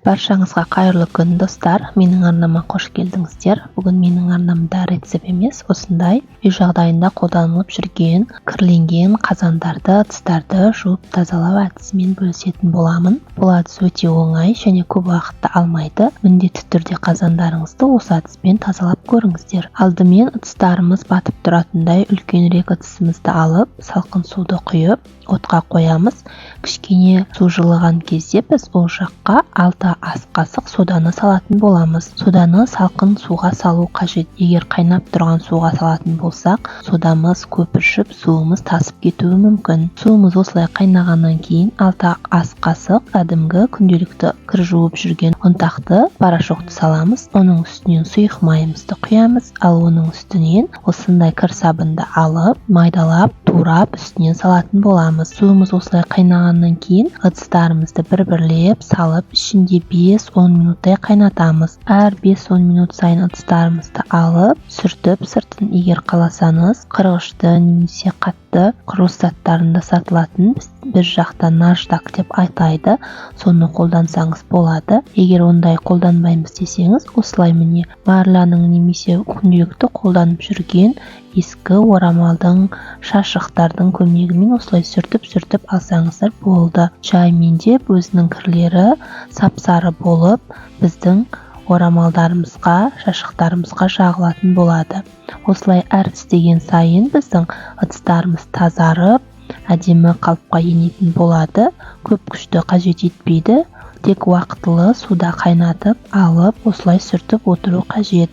Баршаңызға қайырлы күн достар, менің арнама қош келдіңіздер. Бүгін менің арнамда рецепт емес, осындай үй жағдайында қолданылып жүрген кірленген қазандарды, ыдыстарды жуып тазалау әдісімен бөлісетін боламын. Бұл әдіс өте оңай және көп уақытты алмайды. Міндетті түрде қазандарыңызды осы әдіспен тазалап көріңіздер. Алдымен ыдыстарымыз батып тұратындай үлкенірек ыдысымызды алып, салқын суды құйып, отқа қоямыз. Кішкене су жылыған кезде біз ол жаққа 6 ас қасық соданы салатын боламыз. Соданы салқын суға салу қажет. Егер қайнап тұрған суға салатын болсақ, содамыз көпіршіп, суымыз тасып кетуі мүмкін. Суымыз осылай қайнағаннан кейін 6 ас қасық кәдімгі күнделікті кір жуып жүрген ұнтақты порошокты саламыз. Оның үстінен сұйық майымызды құямыз, ал оның үстінен осындай кір сабынды алып, майдалап, турап үстінен салатын боламыз. Суымыз осылай қайнағаннан кейін ыдыстарымызды бір-бірлеп салып, ішінде 5-10 минуттай қайнатамыз. Әр 5-10 минут сайын ыдыстарымызды алып, сүртіп, сыртын егер қаласаңыз, қырғышты немесе қатты құрылыс заттарында сатылатын бір жақта наждак деп айтайды, соны қолдансаңыз болады. Егер ондай қолданбаймыз десеңіз, осылай міне марляның немесе күнделікті қолданып жүрген ескі орамалдың, шашықтардың көмегімен осылай сүртіп алсаңыздар болды. Жаймен деп өзінің кірлері сап-сары болып, біздің орамалдарымызға, шашықтарымызға жағылатын болады. Осылай әр істеген сайын біздің ыдыстарымыз тазарып, әдемі қалыпқа енетін болады. Көп күшті қажет етпейді, тек уақытылы суда қайнатып алып, осылай сүртіп отыру қажет.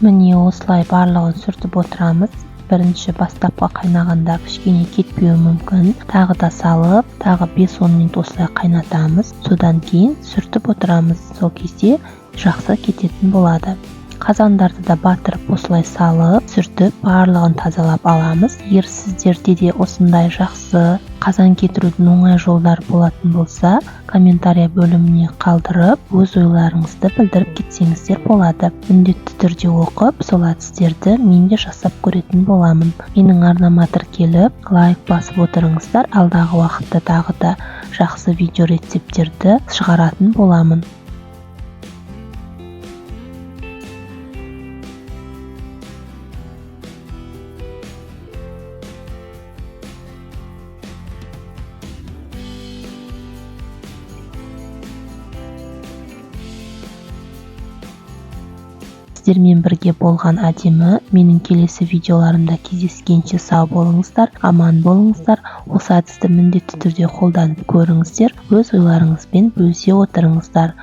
Міне осылай барлығын сүртіп отырамыз. Бірінші бастапқы қайнағанда кішкене кетпеуі мүмкін. Тағы да салып, тағы 5-10 минут осылай қайнатамыз. Содан кейін сүртіп отырамыз. Сол кезде жақсы кететін болады. Қазандарды да батырып осылай салып, сүртіп, барлығын тазалап аламыз. Егер сіздерде де осындай жақсы қазан кетірудің оңай жолдары болатын болса, комментария бөліміне қалдырып, өз ойларыңызды білдіріп кетсеңіздер болады. Міндетті түрде оқып, сол әдістерді мен де жасап көретін боламын. Менің арнама тіркеліп, лайк басып отырыңыздар. Алдағы уақытта тағы да жақсы видео рецепттерді шығаратын боламын. Сіздермен бірге болған әдемі. Менің келесі видеоларымда кездескенше сау болыңыздар, аман болыңыздар. Осы әдісті міндетті түрде қолданып көріңіздер. Өз ойларыңызбен бөлісе отырыңыздар.